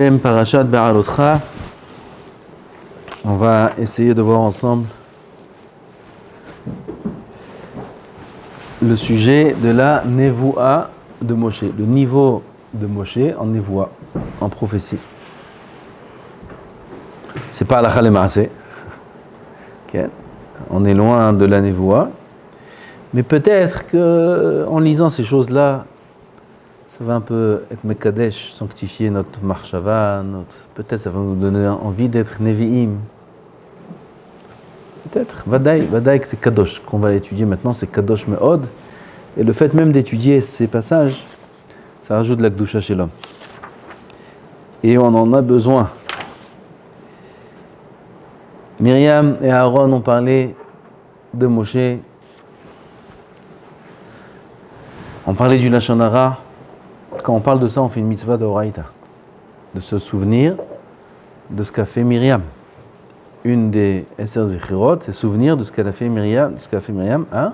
Parashat Be'alotcha. On va essayer de voir ensemble le sujet de la Nevoua de Moshe, le niveau de Moshe en Nevoua, en prophétie. C'est pas la Chalemase. Okay. On est loin de la Nevoua. Mais peut-être qu'en lisant ces choses-là, ça va un peu être Mekadesh, sanctifier notre marshava, peut-être ça va nous donner envie d'être Nevi'im. Peut-être. Vadaï que c'est Kadosh, qu'on va étudier maintenant, c'est Kadosh Me'od. Et le fait même d'étudier ces passages, ça rajoute de la Kedusha chez l'homme. Et on en a besoin. Myriam et Aaron ont parlé de Moshe. On parlait du Lashon Hara. Quand on parle de ça, on fait une mitzvah de Horaïta, de se souvenir de ce qu'a fait Myriam. Une des Esser Zechirot, c'est souvenir de ce qu'a fait Myriam, hein?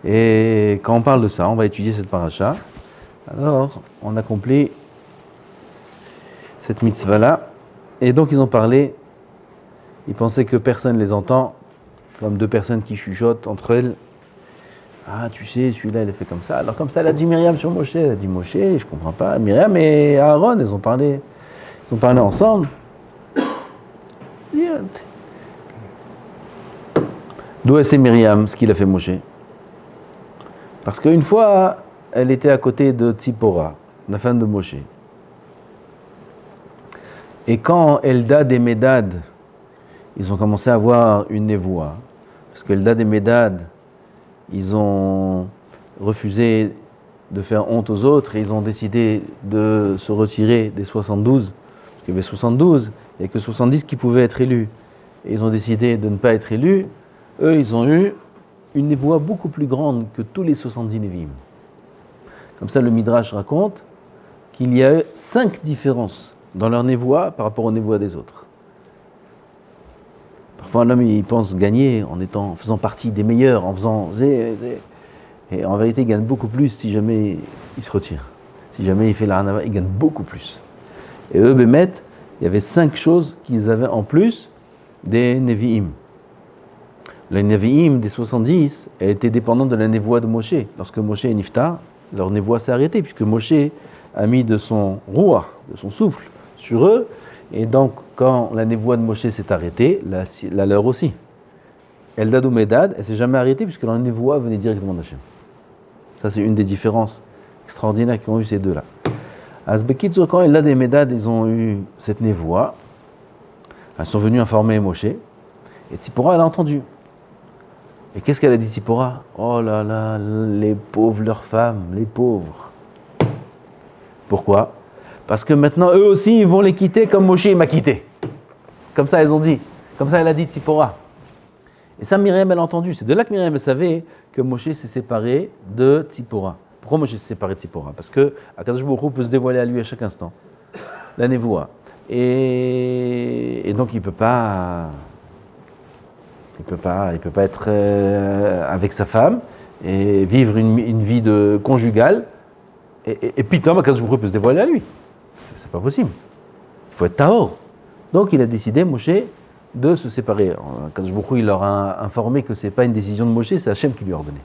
Et quand on parle de ça, on va étudier cette paracha. Alors, on accomplit cette mitzvah-là. Et donc, ils ont parlé. Ils pensaient que personne ne les entend, comme deux personnes qui chuchotent entre elles. Ah, tu sais, celui-là, il est fait comme ça. Alors, comme ça, elle a dit Myriam sur Moshe. Elle a dit Moshe, je comprends pas. Myriam et Aaron, ils ont parlé ensemble. D'où est-ce Myriam, ce qu'il a fait Moshe? Parce qu'une fois, elle était à côté de Tzipora, la femme de Moshe. Et quand Eldad et Médad, ils ont commencé à avoir une névoie, parce que Eldad et Médad, ils ont refusé de faire honte aux autres et ils ont décidé de se retirer des 72. Parce qu'il y avait 72, il n'y a que 70 qui pouvaient être élus. Et ils ont décidé de ne pas être élus. Eux, ils ont eu une névoie beaucoup plus grande que tous les 70 Névim. Comme ça, le Midrash raconte qu'il y a eu 5 différences dans leur névoie par rapport aux névoies des autres. Parfois, l'homme, il pense gagner en faisant partie des meilleurs, en faisant... Et en vérité, il gagne beaucoup plus si jamais il se retire. Si jamais il fait la hanava, il gagne beaucoup plus. Et eux, Bémet, il y avait 5 choses qu'ils avaient en plus des Nevi'im. La Nevi'im des 70, elle était dépendante de la névoie de Moshe. Lorsque Moshe et Niftar, leur névoie s'est arrêtée, puisque Moshe a mis de son rouah, de son souffle, sur eux. Et donc, quand la névoie de Moshe s'est arrêtée, la leur aussi. Eldad ou Médad, elle ne s'est jamais arrêtée, puisque la névoie venait directement d'Hachem. Ça, c'est une des différences extraordinaires qu'ont eu ces deux-là. Azbekitzo, quand Eldad et Médad, ils ont eu cette névoie, elles sont venues informer Moshe, et Tzipora, elle a entendu. Et qu'est-ce qu'elle a dit, Tzipora? Oh là là, les pauvres, leurs femmes, les pauvres. Pourquoi? Parce que maintenant, eux aussi, ils vont les quitter comme Moshe m'a quitté. Comme ça, ils ont dit. Comme ça, elle a dit Tzipora. Et ça, Myriam, elle a entendu. C'est de là que Myriam, elle savait que Moshe s'est séparé de Tzipora. Pourquoi Moshe s'est séparé de Tzipora? Parce que Akadosh Baruch Hu peut se dévoiler à lui à chaque instant. La névoie. Et donc, il peut pas être avec sa femme et vivre une vie conjugale. Et puis, Akadosh Baruch Hu peut se dévoiler à lui. C'est pas possible. Il faut être tahor. Donc il a décidé, Moshe, de se séparer. Akadosh Baruch Hu, il leur a informé que c'est pas une décision de Moshe, c'est Hachem qui lui a ordonné.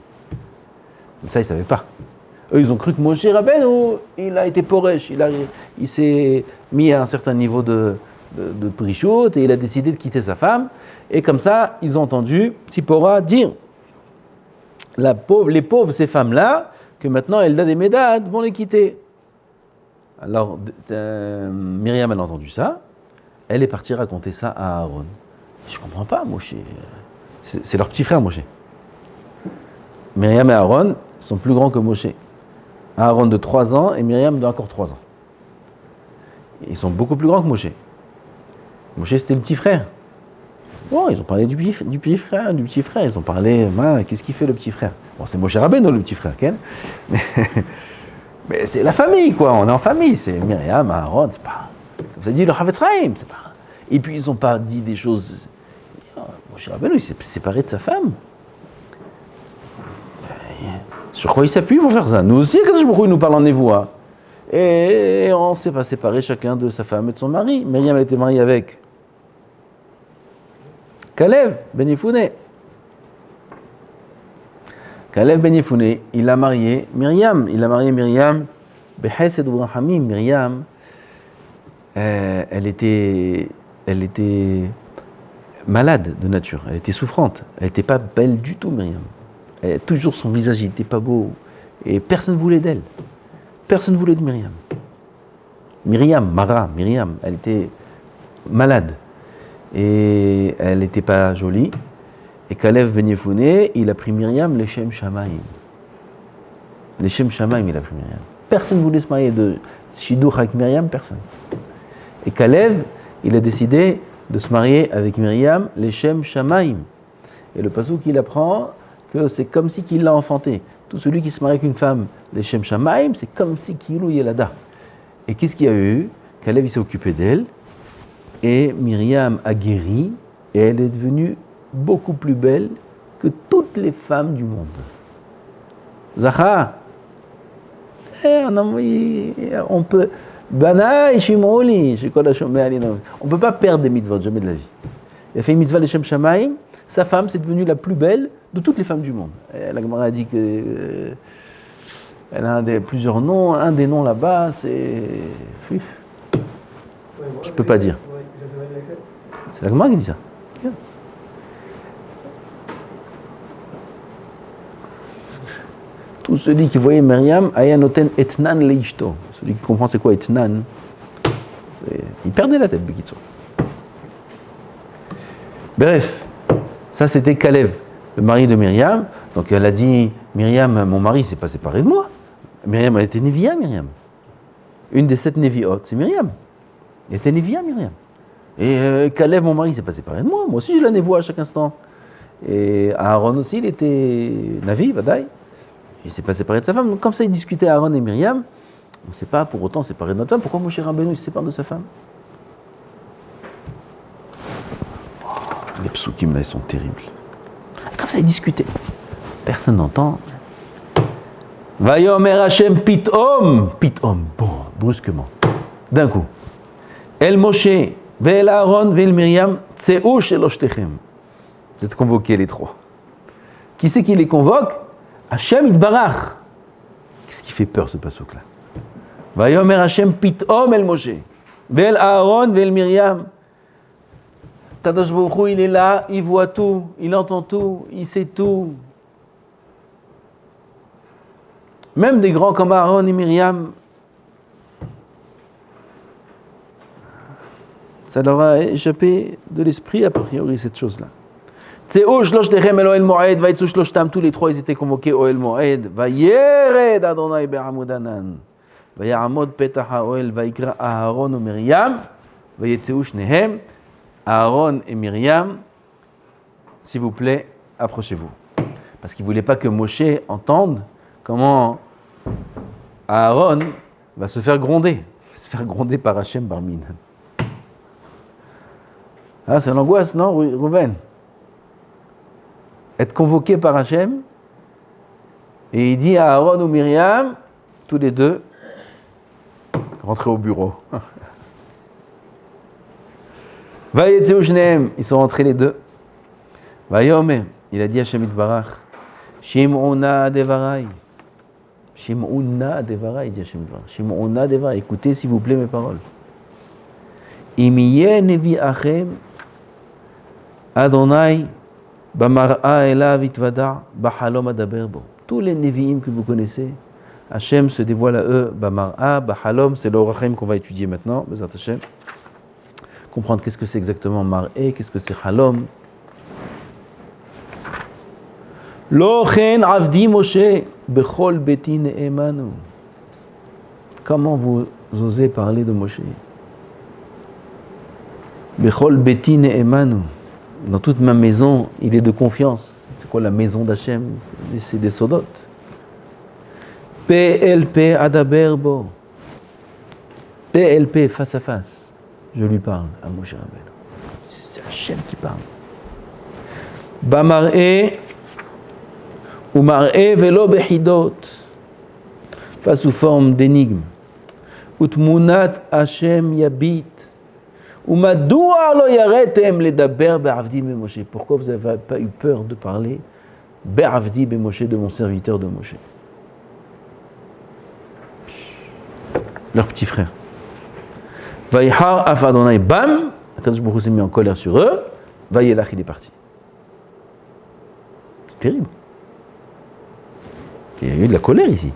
Mais ça, ils ne savaient pas. Eux, ils ont cru que Moshe Rabbeinu, il a été poresh, il s'est mis à un certain niveau de prichout et il a décidé de quitter sa femme. Et comme ça, ils ont entendu Tzipora dire, les pauvres, ces femmes-là, que maintenant Eldad et Médad vont les quitter. Alors, Myriam, elle a entendu ça, elle est partie raconter ça à Aaron. Je ne comprends pas, Moshe. C'est leur petit frère, Moshe. Myriam et Aaron sont plus grands que Moshe. Aaron de 3 ans et Myriam de encore 3 ans. Ils sont beaucoup plus grands que Moshe. Moshe, c'était le petit frère. Bon, ils ont parlé du petit frère. Ils ont parlé, qu'est-ce qu'il fait le petit frère? Bon, c'est Moshe Rabbeinu, le petit frère, Ken. Mais c'est la famille, quoi. On est en famille. C'est Myriam, Aaron, c'est pas... Comme ça dit le Chavetz Chaim, c'est pas... Et puis, ils n'ont pas dit des choses... Moshe Rabbeinu, il s'est séparé de sa femme. Sur quoi il s'appuie pour faire ça? Nous aussi, quand je nous parle en névoie. Et on ne s'est pas séparé chacun de sa femme et de son mari. Myriam, elle était mariée avec Kalev ben Yefouné. Kalev ben Yefouné, il a marié Myriam. Il a marié Myriam. Behesed ou Rahamim, Myriam, elle était malade de nature. Elle était souffrante. Elle n'était pas belle du tout, Myriam. Toujours son visage n'était pas beau. Et personne ne voulait d'elle. Personne ne voulait de Myriam. Myriam, elle était malade. Et elle n'était pas jolie. Et Kalev ben Yefouné, il a pris Myriam, Leshem Shamaim. Leshem Shamaim, il a pris Myriam. Personne ne voulait se marier de Shidduch avec Myriam, personne. Et Kalev, il a décidé de se marier avec Myriam, Leshem Shamaim. Et le passouk, il apprend que c'est comme si qu'il l'a enfanté. Tout celui qui se marie avec une femme, Leshem Shamaim, c'est comme si Kilou Yelada. Et qu'est-ce qu'il y a eu? Kalev, il s'est occupé d'elle. Et Myriam a guéri. Et elle est devenue beaucoup plus belle que toutes les femmes du monde. Zahar. On peut. On peut pas perdre des mitzvot, jamais de la vie. Il a fait une mitzvah Leshem Shamaim. Sa femme, c'est devenue la plus belle de toutes les femmes du monde. La Gemara a dit que elle a plusieurs noms. Un des noms là-bas, c'est. Je peux pas dire. C'est la Gemara qui dit ça. Tout celui qui voyait Myriam, Ayanoten etnan leishto. Celui qui comprend c'est quoi etnan, il perdait la tête, Bekitso. Bref, ça c'était Kalev, le mari de Myriam. Donc elle a dit, Myriam, mon mari s'est pas séparé de moi. Myriam, elle était Névia, Myriam. Une des 7 Néviot, c'est Myriam. Elle était Névia, Myriam. Et Kalev, mon mari, s'est pas séparé de moi. Moi aussi, je la névoie à chaque instant. Et Aaron aussi, il était Navi, Vadaï. Il ne s'est pas séparé de sa femme. Donc, comme ça, il discutait Aaron et Myriam. On ne s'est pas pour autant séparé de notre femme. Pourquoi Moshe Rabbeinu se sépare de sa femme? Les psukim là, ils sont terribles. Comme ça, ils discutaient. Personne n'entend. Vayomer Hashem pitom, bon, brusquement, d'un coup. El Moshe, ve'el Aaron, ve'el Myriam, tseu sheloshtechem. Vous êtes convoqués les trois. Qui c'est qui les convoque? Hashem Itbarach. Qu'est-ce qui fait peur ce passouk-là? Vayomer Hashem pitom el Moshe, ve'el Aaron, ve'el Myriam. Kadosh Baruch Hu, il est là, il voit tout, il entend tout, il sait tout. Même des grands comme Aaron et Myriam, ça leur a échappé de l'esprit, a priori, cette chose-là. Tseu shloshtechem el Ohel Moed, vaïtzu shloshtam, tous les trois, ils étaient convoqués au Ohel Moed. Vayered Adonai be'amud anan, vayamod petach ha'ohel, vayikra Aaron ou Myriam, vayetzeu shnehem. Aaron et Myriam, s'il vous plaît, approchez-vous. Parce qu'il ne voulait pas que Moshe entende comment Aaron va se faire gronder par Hachem Barmin. Ah, c'est l'angoisse, non, Rouven? Être convoqué par Hachem, et il dit à Aaron ou Myriam, tous les deux, rentrez au bureau. Ils sont rentrés les deux. Vayomer, il a dit à Hashem Itbarach, Shim'una devarai. Shim'una devarai, dit Hashem Itbarach. Shim'una devarai, écoutez s'il vous plaît mes paroles. Imiye nevi achem, Adonai, bamar'a elav itvada, bahalom adaber bo. Tous les nevi'im que vous connaissez, Hashem se dévoile à eux, bamar'a, bahalom, c'est l'orachem qu'on va étudier maintenant, Bezat Hashem. Comprendre qu'est-ce que c'est exactement mar'e, qu'est-ce que c'est halom. Lo chen avdi Moshe bechol beti ne'emanu. Comment vous osez parler de Moshe? Bechol beti ne'emanu. Dans toute ma maison, il est de confiance. C'est quoi la maison d'Hachem? C'est des sodotes. PLP adaberbo. PLP face à face. Je lui parle à Moshe Rabbeinu. C'est Hachem qui parle. Bamar'e ou mar'e velo behidot. Pas sous forme d'énigme, Utmunat Hashem yabit. Umadoua lo yaretem ledaber be'avdi be Moshe. Pourquoi vous n'avez pas eu peur de parler be'avdi be Moshe, de mon serviteur de Moshe? Leur petit frère. Vaïhar af Adonai bam. Akadosh Baruch Hu s'est mis en colère sur eux. Vaïelach, il est parti. C'est terrible. Il y a eu de la colère ici.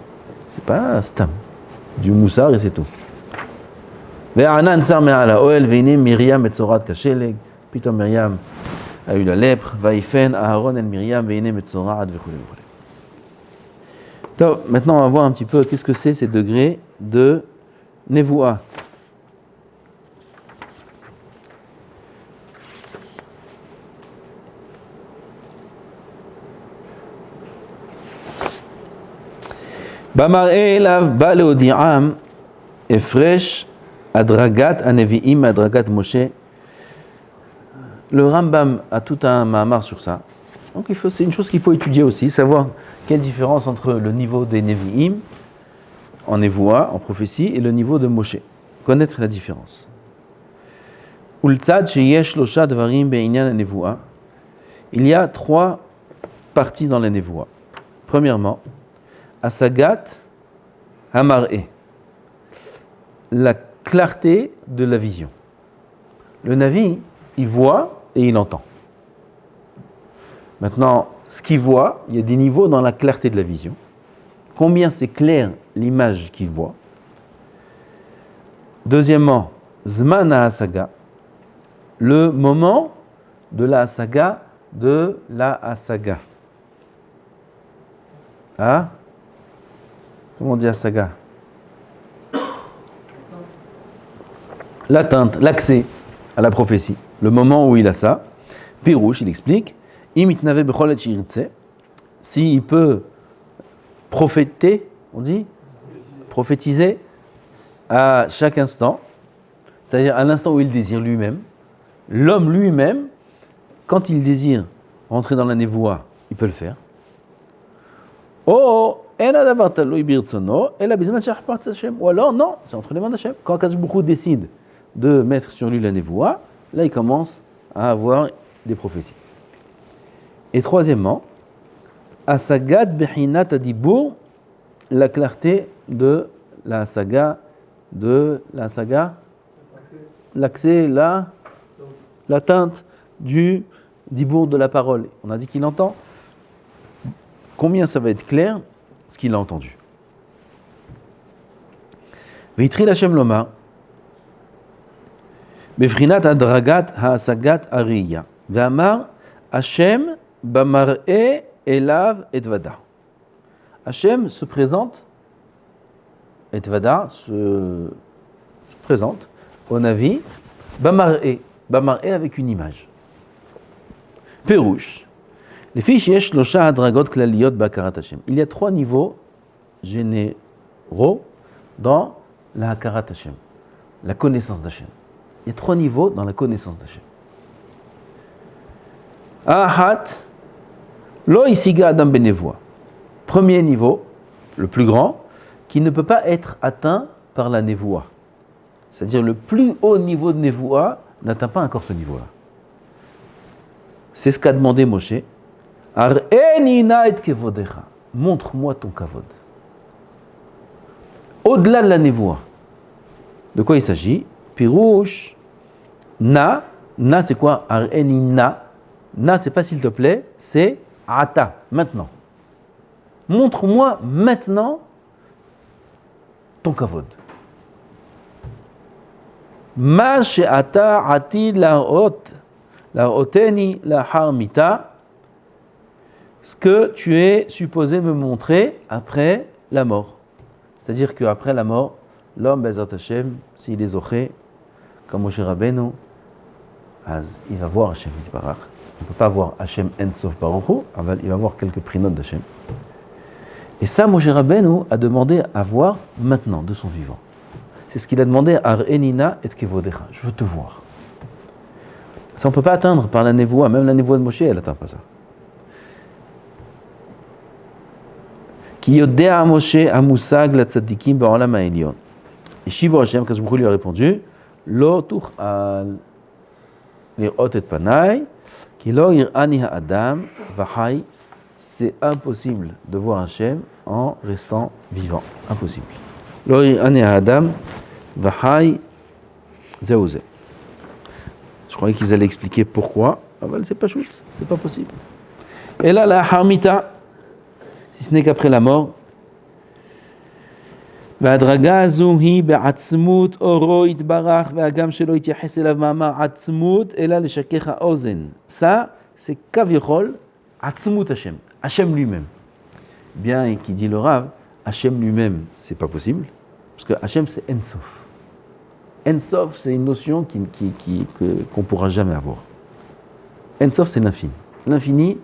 C'est pas un stam. Du moussard et c'est tout. Ve'anan sar me'ala oel ve'ine Miriam etzorat kasheleg. Pitom Miriam a eu la lèpre. Vaïfen Aaron el Miriam ve'ine metzorat ve'chule ve'chule. Maintenant, on va voir un petit peu qu'est-ce que c'est ces degrés de Nevoua. Bamar'e elav ba leodi'am efresh adragat anevi'im adragat Moshe. Le Rambam a tout un mahamar sur ça. Donc c'est une chose qu'il faut étudier aussi, savoir quelle différence entre le niveau des Nevi'im en Nevoua, en prophétie, et le niveau de Moshe. Connaître la différence. Ultzad sheyesh losha dvarim be'inyan nevoua. Il y a 3 parties dans la Nevoua. Premièrement, Asagat Hamar'e, la clarté de la vision. Le Navi, il voit et il entend. Maintenant, ce qu'il voit, il y a des niveaux dans la clarté de la vision. Combien c'est clair l'image qu'il voit. Deuxièmement, Zman HaSaga, le moment de la Hasaga, de la Hasaga. Ah? Comment on dit Hasaga? L'atteinte, l'accès à la prophétie, le moment où il a ça. Pirouche, il explique, Imitnave bechol et shiritse, s'il peut prophéter, on dit prophétiser à chaque instant, c'est-à-dire à l'instant où il désire lui-même, l'homme lui-même, quand il désire rentrer dans la névoie, il peut le faire. Ou alors non, c'est entre les mains d'Hachem. Quand Akadosh Baruch Hu décide de mettre sur lui la névoie, là il commence à avoir des prophéties. Et troisièmement, Asagat Behinat Adibur, la clarté de la saga, l'accès, l'atteinte du Dibour de la parole. On a dit qu'il entend. Combien ça va être clair, ce qu'il a entendu. Veitri Hashem Lomar, Befrinat Adragat Haasagat Ariya, Ve'amar Hashem Bamar'e Elav Etvada. Hashem se présente, Etvada se présente au Navi, Bamar'e avec une image. Perouche. Les fiches yesh losha hadragot klaliot bakarat Hashem. Il y a 3 niveaux généraux dans la hakarat Hashem, la connaissance d'Hashem. Il y a 3 niveaux dans la connaissance d'Hashem. Ahat lo isiga adam benevoa. Premier niveau, le plus grand, qui ne peut pas être atteint par la névoa. C'est-à-dire le plus haut niveau de névoa n'atteint pas encore ce niveau-là. C'est ce qu'a demandé Moshe. Ar'enina et kevodecha. Montre-moi ton kavod. Au-delà de la névoa. De quoi il s'agit? Pirouche. Na c'est quoi? Ar'enina. Na c'est pas s'il te plaît, c'est ata, maintenant. Montre-moi maintenant ton kavod. Ma she'ata ati la'oteni la'harmita. Ce que tu es supposé me montrer après la mort. C'est-à-dire qu'après la mort, l'homme, Bezat Hashem, s'il est zoché, comme Moshe Rabbeinu, il va voir Hashem Yitbarach. On ne peut pas voir Hashem Ensof Baruch Hu, il va voir quelques prinotes d'Hashem. Et ça, Moshe Rabbeinu a demandé à voir maintenant, de son vivant. C'est ce qu'il a demandé à Ar'enina et Kevodecha. Je veux te voir. Ça, on ne peut pas atteindre par la névoie. Même la névoie de Moshe, elle n'atteint pas ça. Ki yodea Moshe amusag la tzadikim ba'olam ha'elyon. Et Shivo Hashem, Kadosh Baruch Hu lui a répondu, Lo tuchal lirot et panai, ki lo ir'ani ha'adam v'hai. C'est impossible de voir Hashem en restant vivant. Impossible. Lo ir'ani ha'adam v'hai zeu ze. Je croyais qu'ils allaient expliquer pourquoi. Ah ben, c'est pas chouette, c'est pas possible. Et là, la harmita, si ce n'est qu'après la mort, והדרגה הזו היא בעצמות אורו יתברך והגם שלא יתייחס אליו מאמר עצמות אלא לשכך האוזן. Ça, c'est כביכול עצמות Hashem, Hashem lui-même. Bien, et qui dit le Rav, Hashem lui-même, c'est pas possible, parce que Hashem c'est Ensof. Ensof, c'est une notion qu'on pourra jamais avoir. Ensof, c'est l'infini. L'infini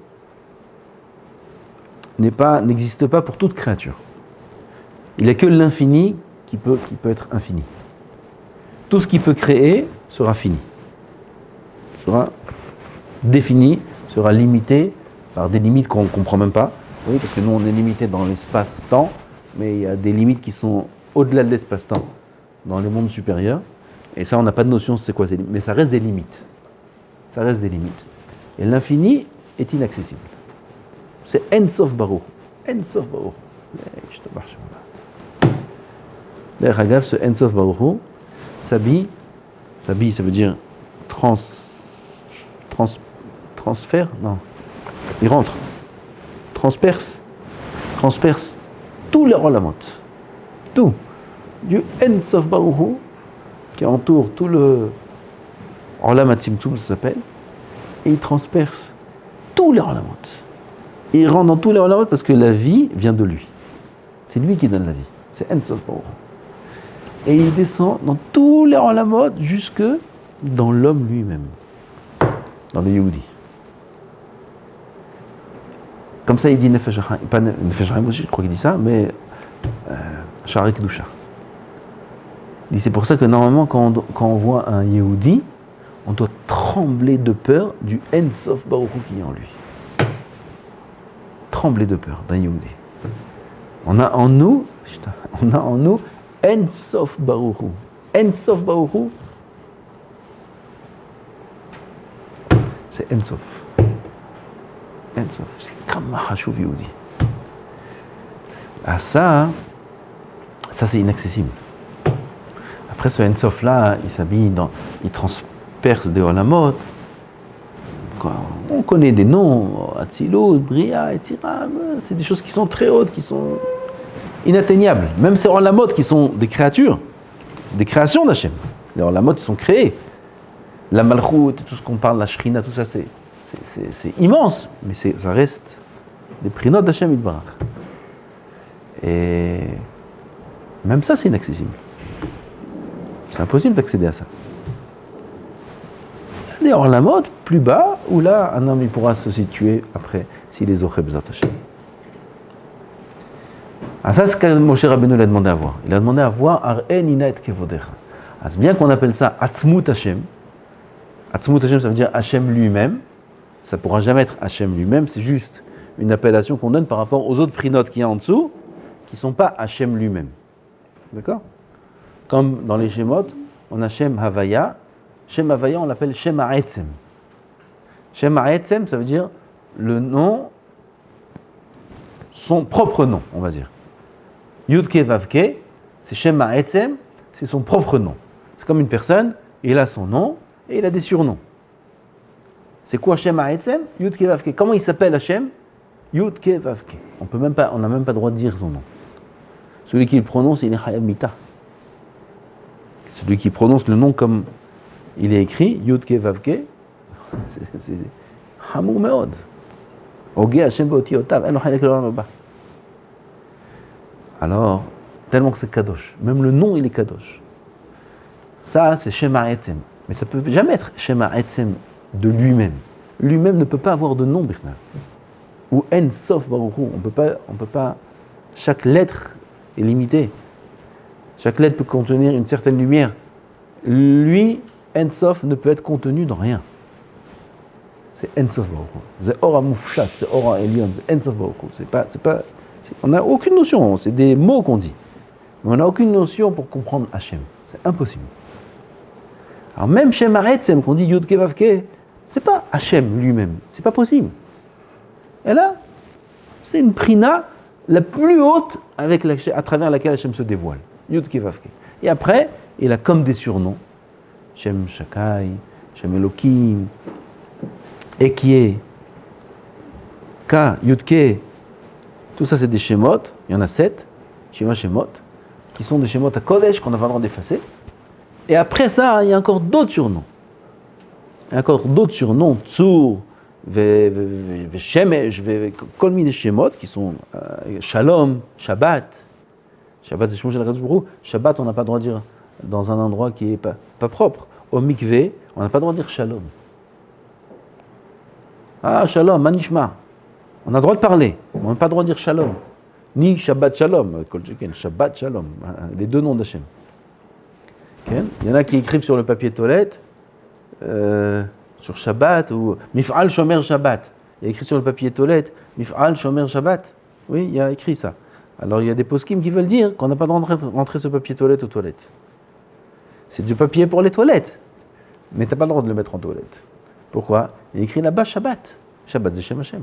n'existe pas pour toute créature. Il n'y a que l'infini qui peut être infini. Tout ce qui peut créer sera fini, sera défini, sera limité par des limites qu'on ne comprend même pas. Oui, parce que nous on est limité dans l'espace-temps, mais il y a des limites qui sont au-delà de l'espace-temps, dans les mondes supérieurs. Et ça, on n'a pas de notion de c'est quoi ces limites, mais ça reste des limites. Ça reste des limites. Et l'infini est inaccessible. C'est Ensof Baruch. Ensof Baruch. Je te marche. D'ailleurs, Hagav, ce Ensof Baruch Hu s'habille, ça veut dire transfère, non, il rentre, transperce tous les olamot, tout, du Ensof Baruch Hu qui entoure tout le Olam HaTzimtzum, ça s'appelle, et il transperce tous les olamot. Il rentre dans tous les olamot parce que la vie vient de lui. C'est lui qui donne la vie, c'est Ensof Baruch Hu. Et il descend dans tous les olamot jusque dans l'homme lui-même, dans le Yehudi. Comme ça, il dit Nefesh HaChaim, pas Nefesh HaChaim aussi, je crois qu'il dit ça, mais Sha'arei Kedusha. Il dit c'est pour ça que normalement, quand on voit un Yehudi, on doit trembler de peur du Ensof Baruch Hu qui est en lui. Trembler de peur d'un Yehudi. On a en nous Ensof Baruch Hu. Ensof Baruch Hu, c'est Ensof. Ensof. C'est comme Mahashuv Yehudi. Ah ça c'est inaccessible. Après ce Ensof là, il s'habille il transperce des olamot. On connaît des noms, Atzilut, Bria, etc. C'est des choses qui sont très hautes, qui sont inatteignables. Même ces olamot qui sont des créatures, des créations d'Hachem. Les olamot qui sont créés. La Malchut, tout ce qu'on parle, la Shrina, tout ça, c'est immense, mais ça reste des prinot d'Hachem Yitbarach. Et même ça, c'est inaccessible. C'est impossible d'accéder à ça. Il y a des olamot plus bas, où là, un homme il pourra se situer après, s'il est zoché b'ezrat Hashem. Ah, ça, c'est ce que Moshe Rabbeinu lui a demandé à voir. Il a demandé à voir Ar'e Nina et Kevodecha. Ah, c'est bien qu'on appelle ça Atzmut Hashem. Atzmut Hashem, ça veut dire Hashem lui-même. Ça ne pourra jamais être Hashem lui-même, c'est juste une appellation qu'on donne par rapport aux autres prinotes qu'il y a en dessous, qui ne sont pas Hashem lui-même. D'accord ? Comme dans les Shemot, on a Shem Havaya. Shem Havaya, on l'appelle Shem Ha'etzem. Shem Ha'etzem, ça veut dire le nom, son propre nom, on va dire. Yudke Vavke, c'est Shem Ha'etzem, c'est son propre nom. C'est comme une personne, il a son nom et il a des surnoms. C'est quoi Shem Ha'etzem? Yudke Vavke. Comment il s'appelle Hashem? Yudke Vavke. On n'a même pas le droit de dire son nom. Celui qui le prononce, il est Hayab Mita. Celui qui prononce le nom comme il est écrit, Yudke Vavke, c'est Hamour Meod. Ogé Hashem Beotiotav, En lo Chalek L'Olam Haba. Alors, tellement que c'est Kadosh. Même le nom, il est Kadosh. Ça, c'est Shem Ha'etzem. Mais ça ne peut jamais être Shem Ha'etzem de lui-même. Lui-même ne peut pas avoir de nom, Birna. Ou En Sof Baruch Hu. On peut pas. Chaque lettre est limitée. Chaque lettre peut contenir une certaine lumière. Lui, En Sof, ne peut être contenu dans rien. C'est En Sof Baruch Hu. C'est Ora Mufshat, c'est Ora Elion, c'est En Sof Baruch Hu. On n'a aucune notion, c'est des mots qu'on dit. Mais on n'a aucune notion pour comprendre Hachem. C'est impossible. Alors même Shem Ha'etzem, qu'on dit Yud Ke Vav Ke, c'est pas Hachem lui-même. C'est pas possible. Et là, c'est une prina la plus haute à travers laquelle Hachem se dévoile. Yud Ke Vav Ke. Et après, il a comme des surnoms. Shem Shakai, Shem Elokim, Ekie, Ka, Yud Ke. Tout ça, c'est des Shemot. Il y en a 7. Shema Shemot. Qui sont des Shemot à Kodesh qu'on n'a pas le droit d'effacer. Et après ça, il y a encore d'autres surnoms. Il y a encore d'autres surnoms. Tsur, Shemesh, Kolmi des Shemot qui sont Shalom, Shabbat. Shabbat, c'est Shemot Shel Baruch. Shabbat, on n'a pas le droit de dire dans un endroit qui n'est pas propre. Au mikveh, on n'a pas le droit de dire Shalom. Ah, Shalom, Manishma. On a le droit de parler, mais on n'a pas le droit de dire Shalom. Ni Shabbat Shalom, Shabbat Shalom, les deux noms d'Hachem. Okay. Il y en a qui écrivent sur le papier toilette, sur Shabbat, ou Mif'al Shomer Shabbat. Il y a écrit sur le papier toilette, Mif'al Shomer Shabbat. Oui, il y a écrit ça. Alors il y a des poskim qui veulent dire qu'on n'a pas le droit de rentrer ce papier toilette aux toilettes. C'est du papier pour les toilettes, mais tu n'as pas le droit de le mettre en toilette. Pourquoi? Il y a écrit là-bas Shabbat. Shabbat, c'est Shem Hashem.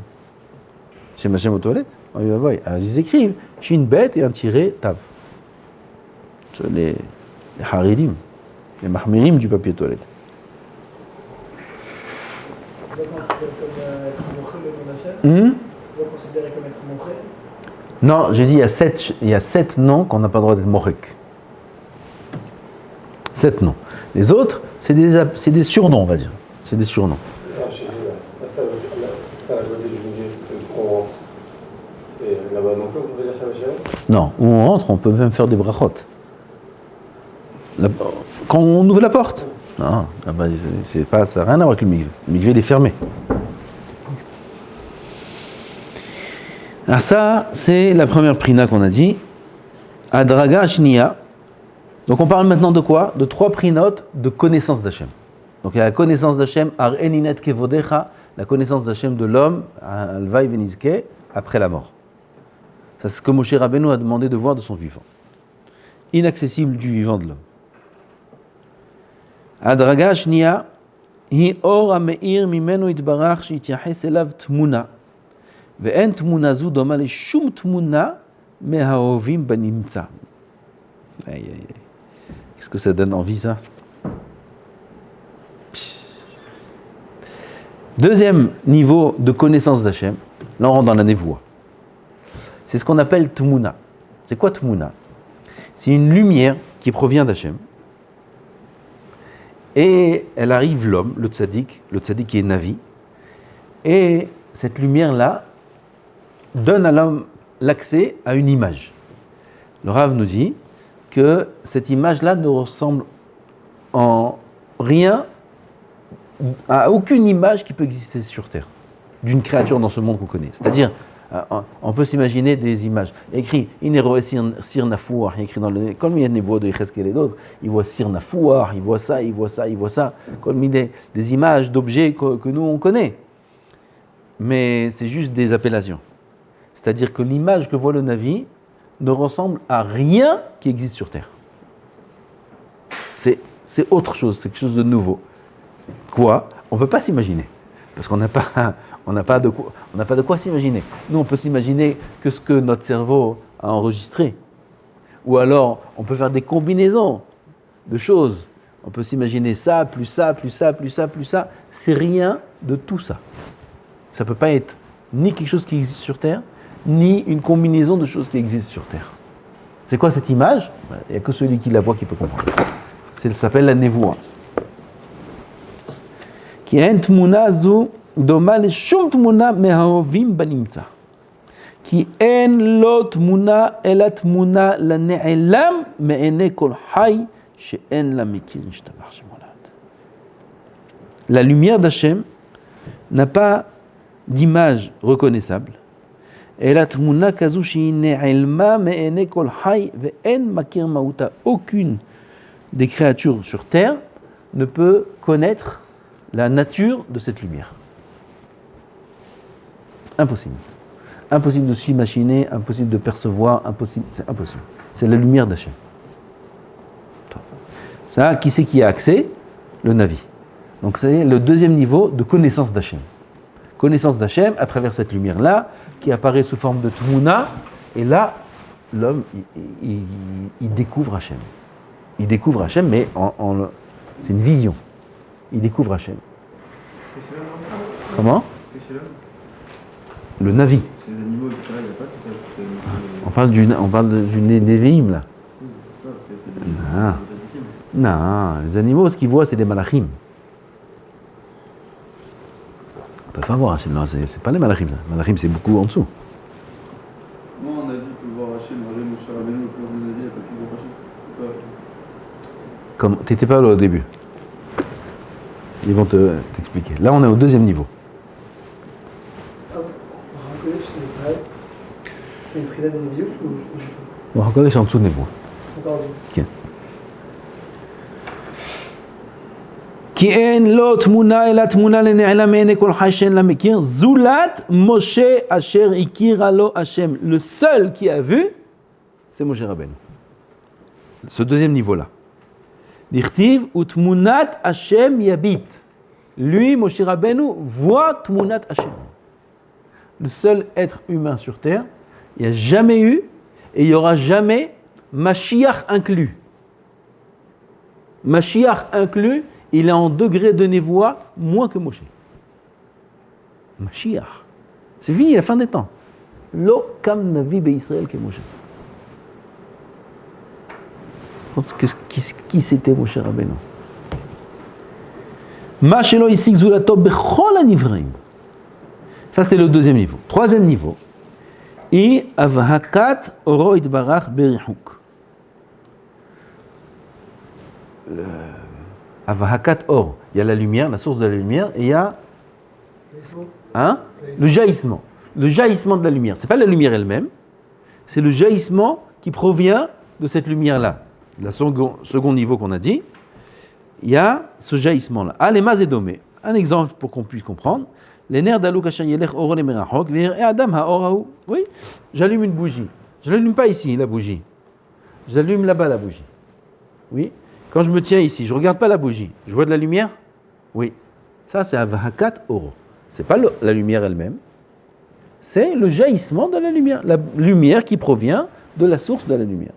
Shem Hashem aux toilettes. Alors ils écrivent Shin Bet et un tiré Tav. C'est les Haridim, les Mahmirim du papier toilette. On doit considérer comme moché le nom d'Hachem. On doit considérer comme être moché. Non, j'ai dit il y a 7 noms qu'on n'a pas le droit d'être mochek. 7 noms. Les autres, c'est des surnoms, on va dire. C'est des surnoms. Ça, la loi des Juifs, qu'on rentre. Et là-bas non plus, on peut dire Shem Hashem. Non, où on rentre, on peut même faire des brachot. Quand on ouvre la porte. Non, là-bas, ça n'a rien à voir avec le mikveh. Le mikveh, il est fermé. Alors ça, c'est la première prina qu'on a dit. Adraga Ashniya. Donc on parle maintenant de quoi? De 3 prinotes de connaissance d'Hachem. Donc il y a la connaissance d'Hachem, Ar Eninet Kevodecha, la connaissance d'Hachem de l'homme, Alvaï Venizke, après la mort. Ça, c'est ce que Moshe Rabbeinu a demandé de voir de son vivant. Inaccessible du vivant de l'homme. Adraga Shniya, hi or ameir mimenu itbarach shityahes elav tmuna. Ve'en tmuna zu doma le shum tmuna mehaovim banimtza. Aïe, aïe, aïe. Qu'est-ce que ça donne envie, ça? Deuxième niveau de connaissance d'Hachem, là on rentre dans la névoie. C'est ce qu'on appelle Tmuna. C'est quoi Tmuna? C'est une lumière qui provient d'Hachem. Et elle arrive l'homme, le tzaddik qui est Navi. Et cette lumière-là donne à l'homme l'accès à une image. Le Rav nous dit que cette image-là ne ressemble en rien à aucune image qui peut exister sur Terre, d'une créature dans ce monde qu'on connaît. C'est-à-dire, on peut s'imaginer des images. Il y a écrit « Ineroe sir nafouar », il y a écrit dans le... Comme il y a des voix de Yecheskel et d'autres, il voit sir nafouar, il voit ça, il voit ça, il voit ça. Comme il y a des images d'objets que nous, on connaît. Mais c'est juste des appellations. C'est-à-dire que l'image que voit le Navi ne ressemble à rien qui existe sur Terre. C'est autre chose, c'est quelque chose de nouveau. Quoi? On ne peut pas s'imaginer. Parce qu'on n'a pas de quoi s'imaginer. Nous, on peut s'imaginer que ce que notre cerveau a enregistré. Ou alors, on peut faire des combinaisons de choses. On peut s'imaginer ça, plus ça, plus ça, plus ça, plus ça. C'est rien de tout ça. Ça ne peut pas être ni quelque chose qui existe sur Terre, ni une combinaison de choses qui existent sur Terre. C'est quoi cette image? Il n'y a que celui qui la voit qui peut comprendre. Ça s'appelle la névoie. Qui est tmuna zu doma le shum tmuna mehaovim banimtza. Qui en lo tmuna ela tmuna la ne'elam me'ene kol hay she'en la mikir nishtabach shemolad. La lumière d'Hachem n'a pas d'image reconnaissable. Ela tmuna kazu shi ne'elma me'ene kol hay ve'en makir mauta. Aucune des créatures sur terre ne peut connaître la nature de cette lumière. Impossible. Impossible de s'imaginer, impossible de percevoir, impossible, c'est impossible. C'est la lumière d'Hachem. Ça, qui c'est qui a accès? Le Navi. Donc c'est le deuxième niveau de connaissance d'Hachem. Connaissance d'Hachem à travers cette lumière-là, qui apparaît sous forme de Tmouna, et là, l'homme, il découvre Hachem. Il découvre Hachem, mais c'est une vision. Il découvre Hachem. Comment? Le Navi. Les animaux, etc., il n'y a pas tout ça. On parle du Nevi'im, là. Non, les animaux, ce qu'ils voient, c'est des malachim. On peut pas voir Hachem, non, c'est pas les malachim, ça. Malachim, c'est beaucoup en dessous. Moi, on a dit que voir Hachem, Marie, Moshe Rabbeinu, le plan de Navi, il n'y a pas pu voir Hachem. Comme t'étais pas là au début. Ils vont t'expliquer. Là, on est au deuxième niveau. C'est une prida de Nevi'ut ou On va regarder en dessous de Nebo. D'accord. כי אין לו תמונה אלא תמונה לנעלה מעיני כל חי שאין לה מכיר, זולת משה אשר הכירה לו השם. Le seul qui a vu, c'est Moshe Rabbeinu. Ce deuxième niveau-là. Dirtiv ou tmunat Hashem yabit. Lui, Moshe Rabbeinu, voit tmunat Hashem. Le seul être humain sur terre, il n'y a jamais eu et il n'y aura jamais Mashiach inclus. Mashiach inclus, il est en degré de névoie moins que Moshe. Mashiach. C'est fini, la fin des temps. Lo kam navi be'Israël que Moshe. Qui c'était Moshe Rabbeinu? Ma shelo isik zulato bechol hanivraim. Ça c'est le deuxième niveau. Troisième niveau. I avhakat oro itbarach berihuk. Avhakat or. Il y a la lumière, la source de la lumière, et il y a le jaillissement. Le jaillissement de la lumière. C'est pas la lumière elle-même, c'est le jaillissement qui provient de cette lumière-là. Le second niveau qu'on a dit, il y a ce jaillissement-là. Alema zedome. Un exemple pour qu'on puisse comprendre. Les nerfs d'Alouk Hashem Yelech Oron Emerachok, et Adam Haorahu. Oui, j'allume une bougie. Je ne l'allume pas ici, la bougie. J'allume là-bas la bougie. Oui. Quand je me tiens ici, je ne regarde pas la bougie. Je vois de la lumière? Oui. Ça, c'est Avahakat Oro. Ce n'est pas la lumière elle-même. C'est le jaillissement de la lumière. La lumière qui provient de la source de la lumière.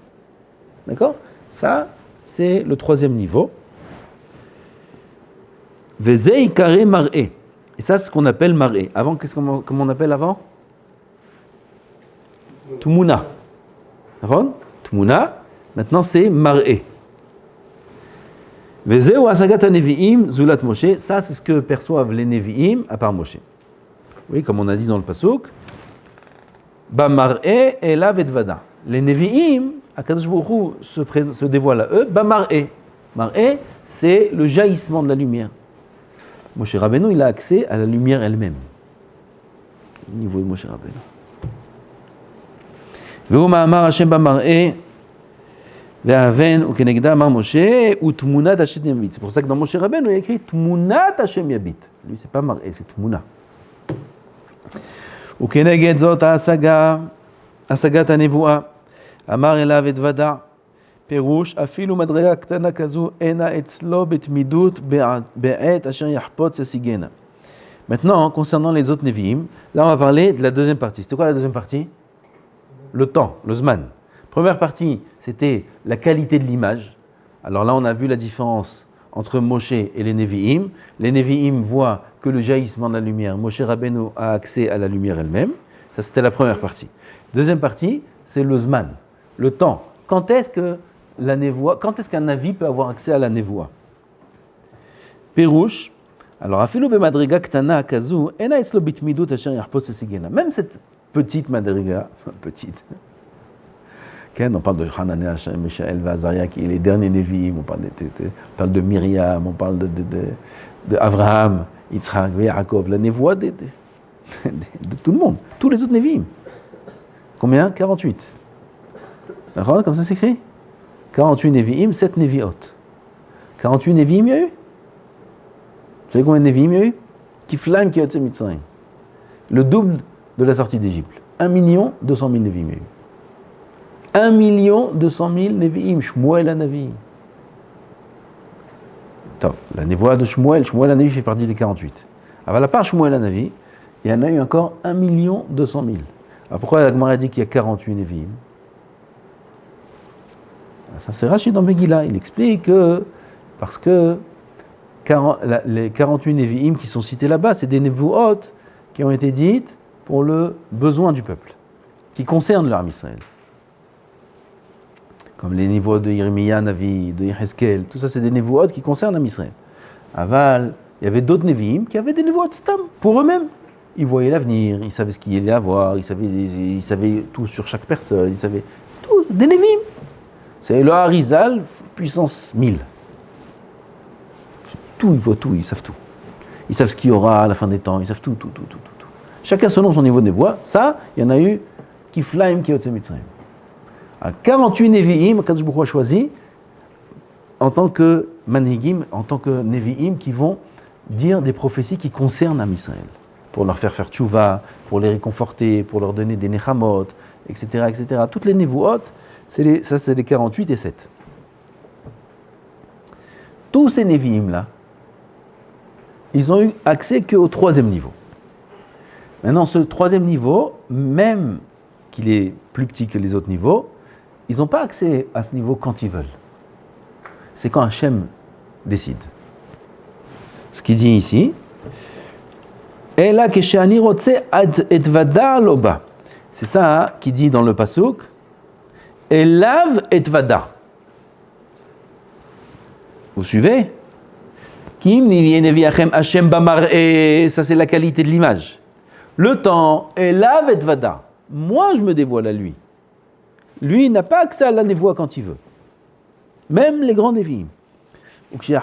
D'accord? Ça, c'est le troisième niveau. Vezei kare mar'e. Et ça, c'est ce qu'on appelle mar'e. Avant, comment on appelle avant? Tumuna. D'accord? Tumuna. Maintenant, c'est mar'e. Vezeu asagat hanevi'im zulat Moshe. Ça, c'est ce que perçoivent les nevi'im à part Moshe. Oui, comme on a dit dans le pasuk. Ba mar'e elav et vada. Les nevi'im, Akadosh Baruch Hu se dévoile à eux. Ba mar'e. Mar'e, c'est le jaillissement de la lumière. Moshe Rabbeinu, il a accès à la lumière elle-même. Au niveau de Moshe Rabbeinu. Ve'u ma'amar Hashem ba'mar'e ve'aven u'kenegda amar Moshe u'tmunat Hashem yabit. C'est pour ça que dans Moshe Rabbeinu, il y a écrit tmunat Hashem yabit. Lui, c'est pas mar'e, c'est tmuna. U'keneged zot ha'asagat ha'nevuah amar elav et vada. פירוש, אפילו מדרגה קטנה כזו אינה אצלו בתמידות בעת אשר יחפוץ ישיגנה. Maintenant, concernant les autres Nevi'im, là on va parler de la deuxième partie. C'était quoi la deuxième partie? Le temps, le Zman. Première partie, c'était la qualité de l'image. Alors là on a vu la différence entre Moshe et les Nevi'im. Les Nevi'im voient que le jaillissement de la lumière. Moshe Rabbeinu a accès à la lumière elle-même. Ça c'était la première partie. Deuxième partie, c'est le Zman, le temps. Quand est-ce qu'un Navi peut avoir accès à la névoie? Pérouche, alors afilu bemadriga ktana kazu, ena etzlo bitmidut asher yachpos esigena. Même cette petite madriga, on parle de Hananiah, Mishaël, Azaria, qui est les derniers Nevi'im, on parle de Myriam, on parle de Abraham, Yitzhak, Yaakov, la névoie de tout le monde, tous les autres Nevi'im. Combien? 48. D'accord? Comme ça s'écrit? 48 Nevi'im, 7 Nevi'ot. 48 Nevi'im il y a eu? Vous savez combien de Nevi'im il y a eu? Kiflaim ki yotze Mitzrayim. Le double de la sortie d'Égypte. 1 200 000 Nevi'im il y a eu. 1 200 000 Nevi'im, Shmuel Hanavi. Top, la névoie de Shmuel Hanavi fait partie des 48. Alors, à part Shmuel Hanavi, il y en a eu encore 1 200 000. Alors pourquoi la Gemara dit qu'il y a 48 Nevi'im? Ça c'est Rashi dans Megillah, il explique que, parce que les 48 Nevi'im qui sont cités là-bas, c'est des Nevuot qui ont été dites pour le besoin du peuple, qui concernent l'armée Israël. Comme les Nevuot de Yirmiya, Navi, de Yehezkel, tout ça c'est des Nevuot qui concernent l'armée Israël. Aval, il y avait d'autres Nevi'im qui avaient des Nevuot Stam, pour eux-mêmes. Ils voyaient l'avenir, ils savaient ce qu'il y allait avoir, ils savaient tout sur chaque personne, ils savaient tout, des Nevi'im. C'est le Harizal, puissance 1000. Tout, ils voient tout, ils savent tout. Ils savent ce qu'il y aura à la fin des temps, ils savent tout. Chacun selon son niveau de voix. Ça, il y en a eu Kiflaim, Kiyotze Mitzrayim. À 48 Nevi'im, Kadosh Baruch Hu a choisi en tant que Manhigim, en tant que Nevi'im qui vont dire des prophéties qui concernent Am Israël. Pour leur faire tchouva, pour les réconforter, pour leur donner des nechamot, etc. Toutes les Nevuot, c'est les 48 et 7. Tous ces Nevi'im-là, ils ont eu accès qu'au 3e niveau. Maintenant, ce 3e niveau, même qu'il est plus petit que les autres niveaux, ils n'ont pas accès à ce niveau quand ils veulent. C'est quand Hachem décide. Ce qu'il dit ici, Ela keshe'ani rotze ad etvada loba. C'est ça qui dit dans le pasuk, Elav etvada. Vous suivez? Kim niviachem Hachem bamar'e. Ça c'est la qualité de l'image. Le temps, Elav etvada. Moi je me dévoile à lui. Lui il n'a pas accès à la névoie quand il veut. Même les grands Nevi'im. Vous vous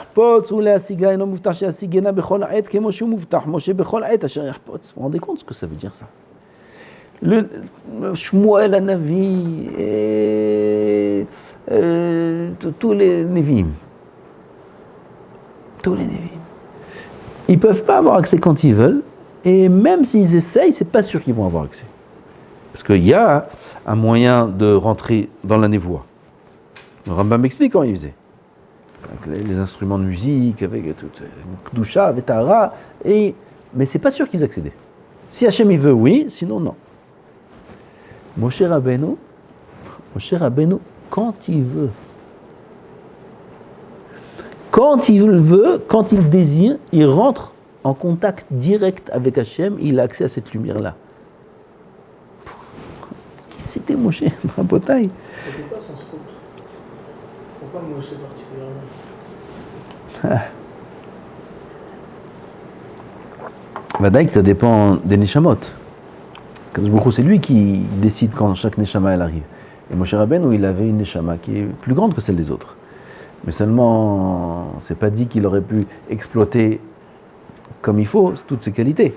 rendez compte ce que ça veut dire ça? Le Shmuel Hanavi et tous les Nevi'im. Ils ne peuvent pas avoir accès quand ils veulent, et même s'ils essayent, c'est pas sûr qu'ils vont avoir accès. Parce qu'il y a un moyen de rentrer dans la névoie. Le Rambam m'explique comment il faisait. Avec les instruments de musique, avec tout, Kdusha, avec Tahara, mais c'est pas sûr qu'ils accédaient. Si Hachem il veut, oui, sinon non. Moshe Rabbeinu, quand il veut. Quand il veut, quand il désire, il rentre en contact direct avec Hachem, il a accès à cette lumière-là. Qui c'était Moshe Rabotai? C'était pas son scout. Pourquoi Moshe particulièrement? Vadaïk, ça dépend des Neshamot. Kadosh Baruch Hu, c'est lui qui décide quand chaque Neshama elle arrive. Et Moshe Rabbeinu, il avait une Neshama qui est plus grande que celle des autres. Mais seulement, c'est pas dit qu'il aurait pu exploiter comme il faut toutes ses qualités.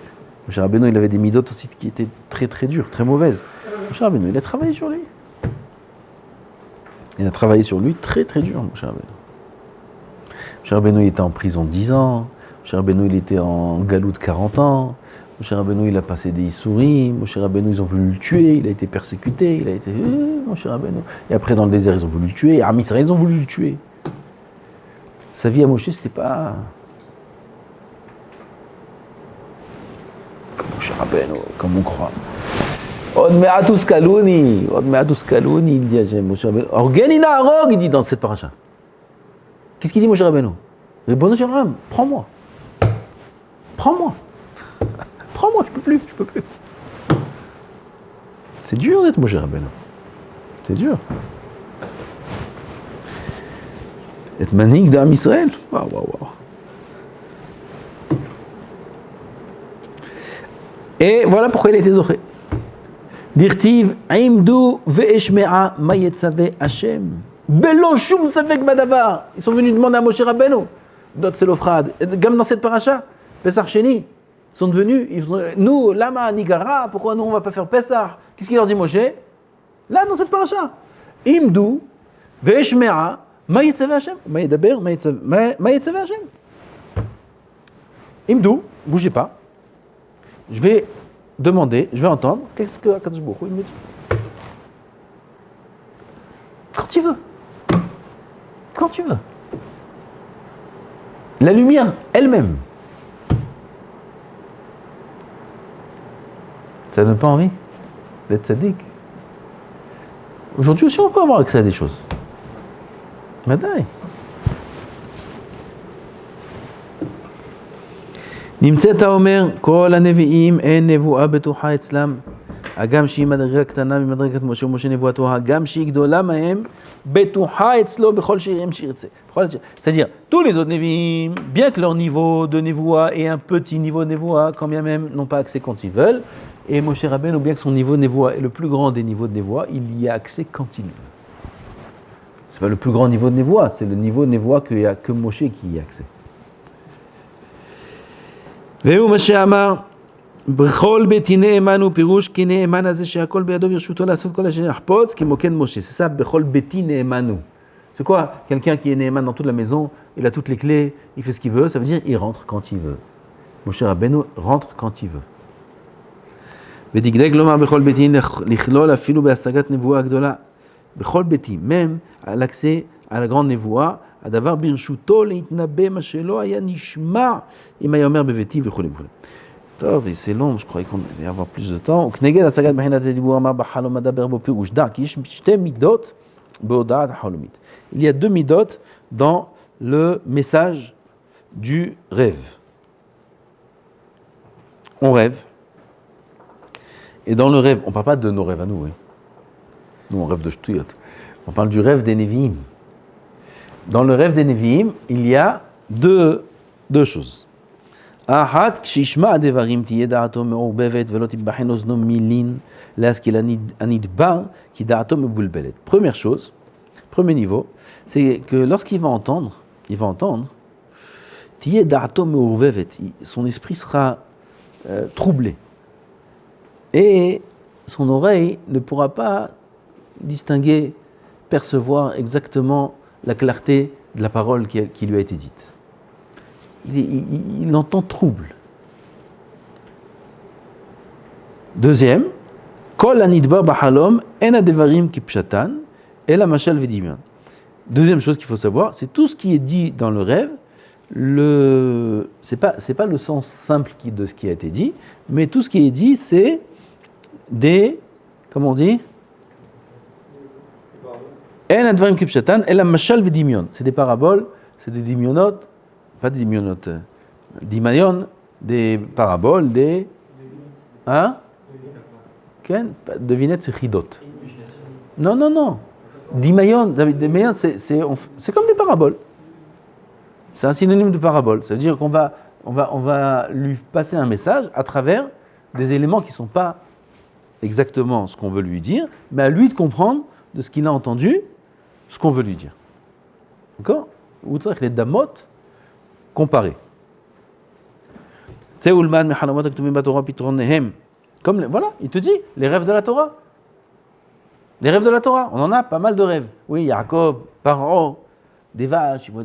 Moshe Rabbeinu, il avait des midot aussi qui étaient très très dures, très mauvaises. Moshe Rabbeinu, il a travaillé sur lui. Il a travaillé sur lui très très dur, Moshe Rabbeinu. Moshe Rabbeinu, il était en prison 10 ans. Moshe Rabbeinu, il était en galoute 40 ans. Moshe Rabbeinu, il a passé des Issourim. Moshe Rabbeinu, ils ont voulu le tuer. Il a été persécuté. Il a été... Moshe Rabbeinu. Et après, dans le désert, ils ont voulu le tuer. Am Israël, ils ont voulu le tuer. Sa vie à Moshe, c'était pas... Moshe Rabbeinu, comme on croit. Od me'atus kalouni, il dit à Moshe Rabbeinu. Organina arog, il dit dans cette paracha. Qu'est-ce qu'il dit Moshe Rabbeinu? Ribono shel olam, prends-moi. Prends-moi, je peux plus. C'est dur d'être Moshe Rabbeinu. C'est dur. Être manhig de Am Israël. Waouh. Et voilà pourquoi il a été zoché. Dirtiv, Aimdu ve'eshme'a ma yetzave Hashem. Belo shum savek badavar. Ils sont venus demander à Moshe Rabbeinu. D'autres Selofrad. Comme dans cette paracha, Pesach Sheni, ils sont venus. Nous, lama nigara, pourquoi nous on va pas faire Pesach? Qu'est-ce qu'il leur dit Moshe? Là, dans cette paracha. Imdu ve'eshme'a ma yetzave Hashem. Ma yedaber, ma yetzave Hashem. Imdu, bougez pas. Je vais demander, je vais entendre, qu'est-ce que Akadosh Baruch Hu me dit? quand tu veux. La lumière elle-même. Ça donne pas envie d'être sadique. Aujourd'hui aussi, on peut avoir accès à des choses. Madai. נמצאת האומר, כל הנביאים אין נבואה בטוחה אצלם, הגם שהיא מדרגה קטנה ממדרגת משה ומשה נבואתו, הגם שהיא גדולה מהם, בטוחה אצלו בכל שירים שירצה. C'est-à-dire, tous les autres névi'im, bien que leur niveau de névoie est un petit niveau de névoie, quand bien même n'ont pas accès quand ils veulent, et Moshe Rabbeinu, bien que son niveau de névoie est le plus grand des niveaux de névoie, il y a accès quand il veut. C'est pas le plus grand niveau de névoie, c'est le niveau de névoie qu'il n'y a que Moshe qui y a accès. והוא מה שאמר, בכל ביתי נאמן הוא פירוש כי נאמן הזה שהכל בידו ברשותו לעשות כל אשר יחפוץ כמו כן משה. C'est ça, בכל ביתי נאמן הוא. C'est quoi? Quelqu'un qui est néman dans toute la maison, il a toutes les clés, il fait ce qu'il veut, ça veut dire il rentre quand il veut. Moshe Rabbeinu rentre quand il veut. ודקדק לומר בכל ביתי לכלול אפילו בהשגת נבואה גדולה. בכל ביתי, même à l'accès à la grande נבואה, הדבר ברשותו להתנבא מה שלא היה נשמע אם היה אומר בביתי וכו' וכו'. טוב, c'est long, je croyais qu'on allait avoir plus de temps. וכנגד השגת בחינת הדיבור אמר בחלום מדבר בו פירוש דע, כי יש שתי מידות בהודעת החלומית. Il y a deux midot dans le message du rêve. On rêve. Et dans le rêve, on ne parle pas de nos rêves à nous. Hein. Nous, on rêve de Shtuyot. On parle du rêve des Nevi'im. Dans le rêve des Nevi'im, il y a deux choses. Ahat, kshishma adevarim tiye da'ato me'orbevet velo tibbahen ozno milin laskil anidbar ki da'ato me'bulbelet. Première chose, premier niveau, c'est que lorsqu'il va entendre, tiye da'ato me'orbevet, son esprit sera troublé. Et son oreille ne pourra pas distinguer, percevoir exactement la clarté de la parole qui lui a été dite. Il entend trouble. Deuxième, Kol anidbar b'halom en adevarim kipshatan ela mashal v'dimion. Deuxième chose qu'il faut savoir, c'est tout ce qui est dit dans le rêve. C'est pas le sens simple de ce qui a été dit, mais tout ce qui est dit, c'est des, comment on dit, en advarim kipshatan ela mashal v'dimion. C'est des paraboles, c'est des dimionotes, pas des dimionotes, dimayon, des paraboles, des, hein, devinette c'est chidot. Non. Dimayon, c'est comme des paraboles. C'est un synonyme de parabole. Ça veut dire qu'on va lui passer un message à travers des éléments qui ne sont pas exactement ce qu'on veut lui dire, mais à lui de comprendre de ce qu'il a entendu, ce qu'on veut lui dire. D'accord? Vous savez que les damot, comparés. Comme, voilà, il te dit, les rêves de la Torah. Les rêves de la Torah, on en a pas mal de rêves. Oui, Yaakov, Paro, des vaches, il voit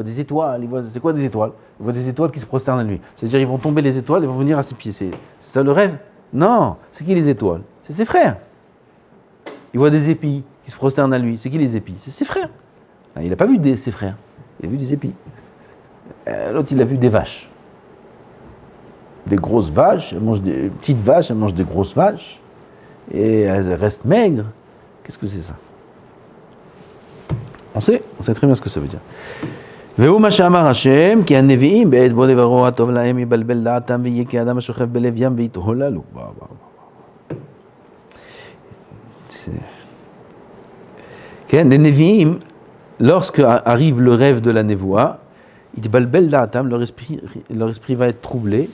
des étoiles, c'est quoi des étoiles? Il voit des étoiles qui se prosternent à lui. C'est-à-dire, ils vont tomber les étoiles, ils vont venir à ses pieds. C'est ça le rêve? Non, c'est qui les étoiles? C'est ses frères. Il voit des épis qui se prosternent à lui. C'est qui les épis? C'est ses frères. Il n'a pas vu ses frères, il a vu des épis. L'autre, il a vu des vaches. Des grosses vaches, elles mangent des petites vaches, elles mangent des grosses vaches. Et elles restent maigres. Qu'est-ce que c'est ça? On sait très bien ce que ça veut dire. והוא מה שאמר השם, כי הנביאים בעת בו דברו הטוב להם יבלבל דעתם ויהיה כאדם השוכב בלב ים ויתהוללו. Les Nevi'im, lorsque arrive le rêve de la Nevoa, yitbalbel da'atam, leur esprit va être troublé,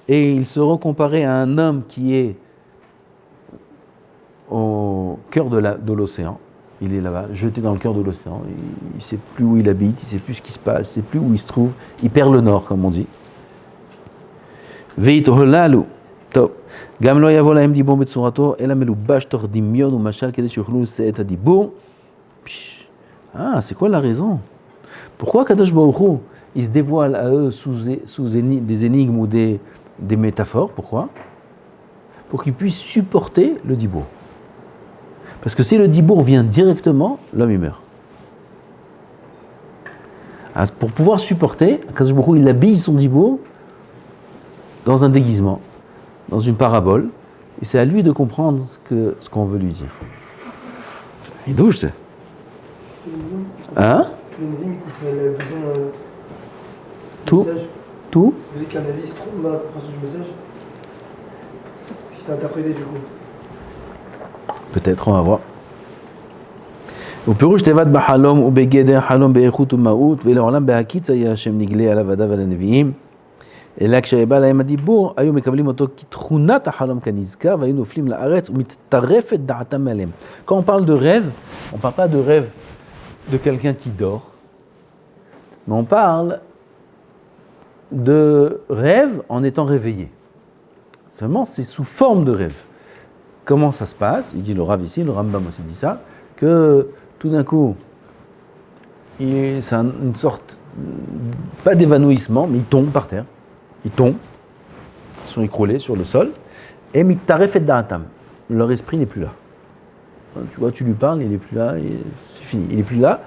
et ils seront comparés à un homme qui est au cœur de l'océan. Il est là-bas, jeté dans le cœur de l'océan. Il ne sait plus où il habite, il ne sait plus ce qui se passe, il ne sait plus où il se trouve. Il perd le nord, comme on dit. ויתהוללו. טוב, גם לא יבוא להם דיבור בצורתו, אלא מלובש תוך דמיון ומשל כדי שיוכלו לשאת את הדיבור. Ah, c'est quoi la raison? Pourquoi Kadosh Baruch Hu, il se dévoile à eux sous des énigmes ou des métaphores? Pourquoi? Pour qu'ils puissent supporter le dibour. Parce que si le dibour vient directement, l'homme il meurt. Pour pouvoir supporter, Akadosh Baruch Hu, il habille son dibour dans un déguisement, dans une parabole, et c'est à lui de comprendre ce qu'on veut lui dire. Et d'où je sais. Hein? Le Névim, il fait la vision Tout. du message. Tout. Vous dites qu'un avis se trompe dans la compréhension du message? Si c'est interprété du coup. Peut-être, on va voir. ופירוש תיבת בחלום ובגדר חלום באיכות ומהות ולעולם בהקיץ היה השם נגלה על עבדיו ועל הנביאים אלא כשבא להם הדיבור היו מקבלים אותו כתכונת החלום כנזכר והיו נופלים לארץ ומתטרפת דעתם מעליהם. Quand on parle de rêve, on ne parle pas de rêve de quelqu'un qui dort, mais on parle de rêve en étant réveillé. Seulement, c'est sous forme de rêve. Comment ça se passe? Il dit le Rav ici, le Rambam aussi dit ça, que tout d'un coup, c'est une sorte, pas d'évanouissement, mais ils tombent par terre. Ils tombent, ils sont écroulés sur le sol, et mitaref et da'atam. Leur esprit n'est plus là. Tu vois, tu lui parles, il n'est plus là, c'est fini. Il n'est plus là,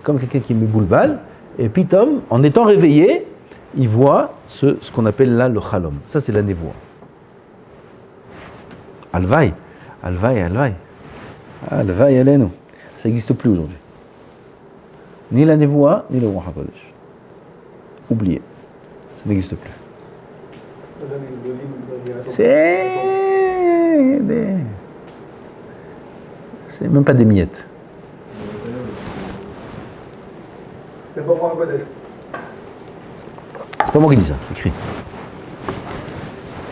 comme quelqu'un qui met boule-balle, et puis Tom, en étant réveillé, il voit ce qu'on appelle là le chalom. Ça, c'est la névoie. Alvaï, alvaï, alvaï. Alvaï, alenu. Ça n'existe plus aujourd'hui. Ni la névoie, ni le Ruach HaKodesh. Oubliez. Ça n'existe plus. C'est même pas des miettes. C'est pas pour un modèle. C'est pas moi qui dis ça, c'est écrit.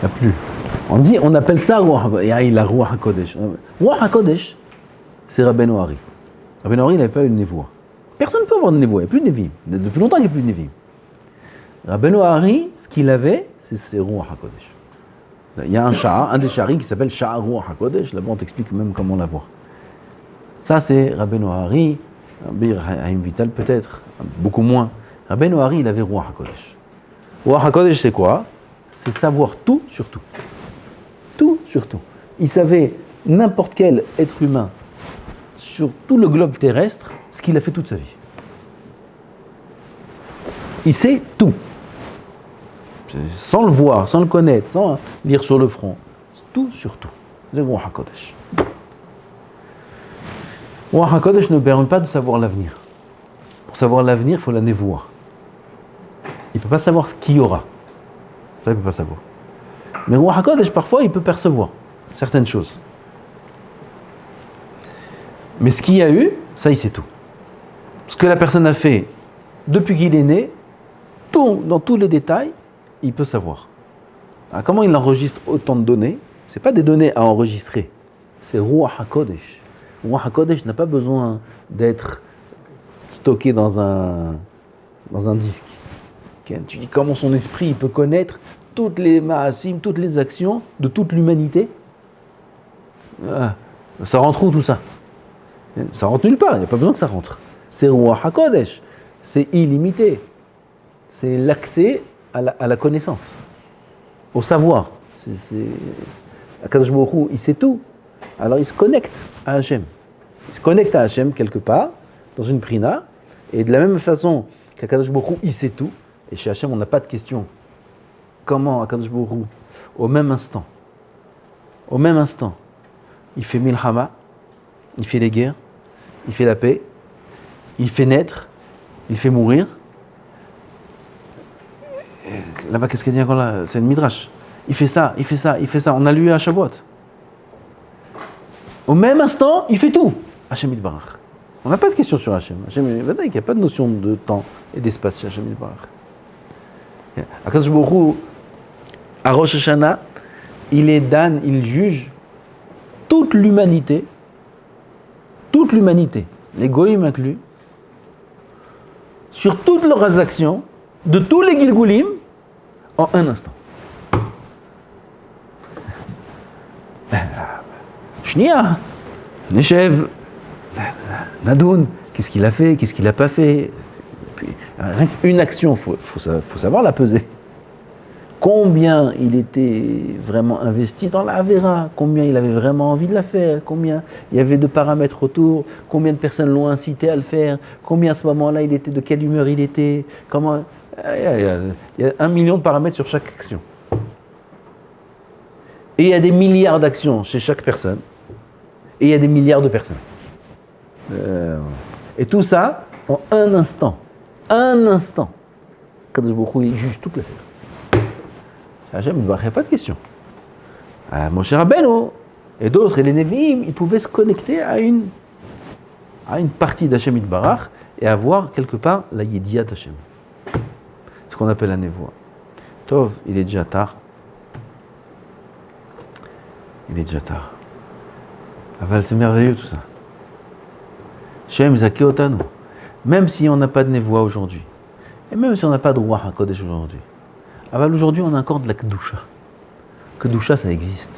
Il n'y a plus. On appelle ça Ruach HaKodesh. Il a Ruach HaKodesh. Ruach HaKodesh, c'est Rabbeinu Hari. Rabbeinu Hari, il n'avait pas une névoie. Personne ne peut avoir une névoie, il n'y a plus de Névim. Depuis longtemps qu'il n'y a plus de Névim. Rabbeinu Hari, ce qu'il avait, c'est Ruach HaKodesh. Il y a un des Sha'arim qui s'appelle Sha'a Ruach HaKodesh. Là-bas, on t'explique même comment l'avoir. Ça, c'est Rabbeinu Hari. Bir Haïm Vital, peut-être, beaucoup moins. Rabbeinu Hari, il avait Ruach HaKodesh. Ruach HaKodesh, c'est quoi? C'est savoir tout sur tout. Tout sur tout. Il savait n'importe quel être humain sur tout le globe terrestre ce qu'il a fait toute sa vie. Il sait tout. Sans le voir, sans le connaître, sans lire sur le front. Tout sur tout. C'est Ruach HaKodesh. Ruach HaKodesh ne permet pas de savoir l'avenir. Pour savoir l'avenir, il faut la névoie. Il ne peut pas savoir ce qu'il y aura. Ça, il ne peut pas savoir. Mais Ruach HaKodesh, parfois, il peut percevoir certaines choses. Mais ce qu'il y a eu, ça, il sait tout. Ce que la personne a fait depuis qu'il est né, tout, dans tous les détails, il peut savoir. Alors, comment il enregistre autant de données? Ce n'est pas des données à enregistrer. C'est Ruach HaKodesh. Ruach HaKodesh n'a pas besoin d'être stocké dans un disque. Tu dis comment son esprit il peut connaître toutes les ma'asim, toutes les actions de toute l'humanité. Ça rentre où tout ça? Ça rentre nulle part, il n'y a pas besoin que ça rentre. C'est Ruach HaKodesh, c'est illimité. C'est l'accès à la connaissance, au savoir. Akadosh Baruch Hu, il sait tout. Alors il se connecte à Hachem. Il se connecte à Hachem quelque part, dans une prina, et de la même façon qu'Akadosh Baruch Hu, il sait tout, et chez Hachem, on n'a pas de question. Comment Akadosh Baruch Hu, au même instant, il fait milchama, il fait les guerres, il fait la paix, il fait naître, il fait mourir. Et là-bas, qu'est-ce qu'il dit encore là? C'est le Midrash. Il fait ça, il fait ça, il fait ça. On a lu à Shavuot. Au même instant, il fait tout. Hachem Yitbarach. On n'a pas de question sur Hachem. Il n'y a pas de notion de temps et d'espace chez Hachem Yitbarach. Akadosh Baruch Hu, à Rosh Hashanah, il est Dan, il juge toute l'humanité, les goïms inclus, sur toutes leurs actions, de tous les Gilgulim, en un instant. Shnia, Neshev, Nadoun, qu'est-ce qu'il a fait, qu'est-ce qu'il n'a pas fait. Puis, rien qu'une action, il faut savoir la peser. combien il était vraiment investi dans la Avera, combien il avait vraiment envie de la faire, combien il y avait de paramètres autour, combien de personnes l'ont incité à le faire, combien à ce moment-là il était, de quelle humeur il était, comment... Il y a 1 million de paramètres sur chaque action. Et il y a des milliards d'actions chez chaque personne. Et il y a des milliards de personnes. Et tout ça en un instant. Un instant. Kadosh Baruch Hu, il juge toute l'affaire. Hachem, il n'y a pas de question. Moshe Rabbeinu et d'autres, et les Nevi'im, ils pouvaient se connecter à une partie d'Hachem Yitbarach et avoir quelque part la Yediat d'Hachem. C'est ce qu'on appelle la Nevoa. Tov, il est déjà tard. Il est déjà tard. Aval, c'est merveilleux tout ça. Shem Zake Otanu. Même si on n'a pas de Nevoa aujourd'hui, et même si on n'a pas de Ruach HaKodesh aujourd'hui, Aval, aujourd'hui on a encore de la Kedusha. Kedusha, ça existe.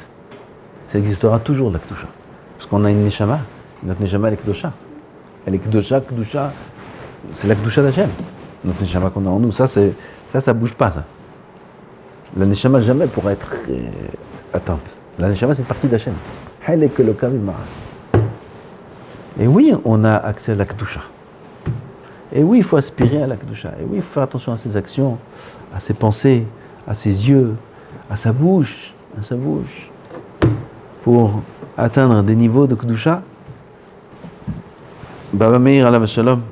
Ça existera toujours la Kedusha. Parce qu'on a une Neshama. Notre Neshama, elle est Kedusha. Elle est Kedusha, c'est la Kedusha d'Hachem. Notre Neshama qu'on a en nous, ça bouge pas, ça. La Neshama jamais pourra être atteinte. La Neshama, c'est une partie d'Hachem. Et oui, on a accès à la Kedusha. Et oui, il faut aspirer à la Kedusha. Et oui, il faut faire attention à ses actions, à ses pensées, à ses yeux, à sa bouche, pour atteindre des niveaux de Kedusha. Baba Meir alav shalom,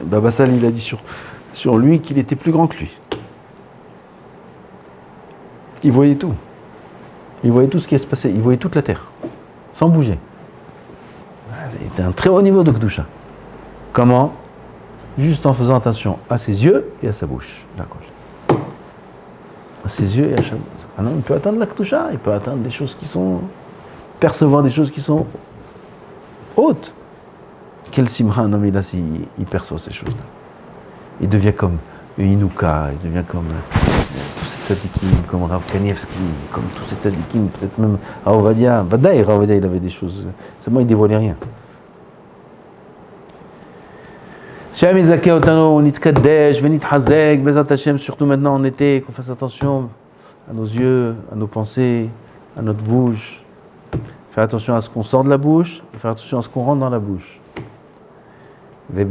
Baba Sal, il a dit sur lui qu'il était plus grand que lui. Il voyait tout. Il voyait tout ce qui se passait. Il voyait toute la terre, sans bouger. Il était un très haut niveau de Kedusha. Comment? Juste en faisant attention à ses yeux et à sa bouche. D'accord. À ses yeux et à sa bouche. Ah non, il peut atteindre la Kedusha, il peut atteindre des choses qui sont... percevoir des choses qui sont hautes. Quel simra un homme il a s'il perçoit ces choses-là? Il devient comme Inuka, il devient comme tous ces tzadikim, comme Rav Kanievski, comme tous ces tzadikim, peut-être même Rav Ovadia. Vadaï, Rav Ovadia, il avait des choses, seulement il dévoilait rien. Shem Izakeh Otano, Nitzkadesh, Venit Hazek, Bezat Hashem, surtout maintenant en été, qu'on fasse attention à nos yeux, à nos pensées, à notre bouche. Faire attention à ce qu'on sort de la bouche, et faire attention à ce qu'on rentre dans la bouche. Et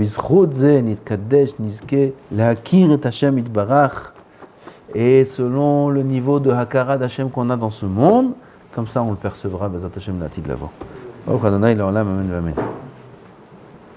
selon le niveau de Hakara d'Hachem qu'on a dans ce monde, comme ça on le percevra, Bezat Hashem, l'Atid l'avant. Oh, Adonai, l'Olam, Amen, Amen.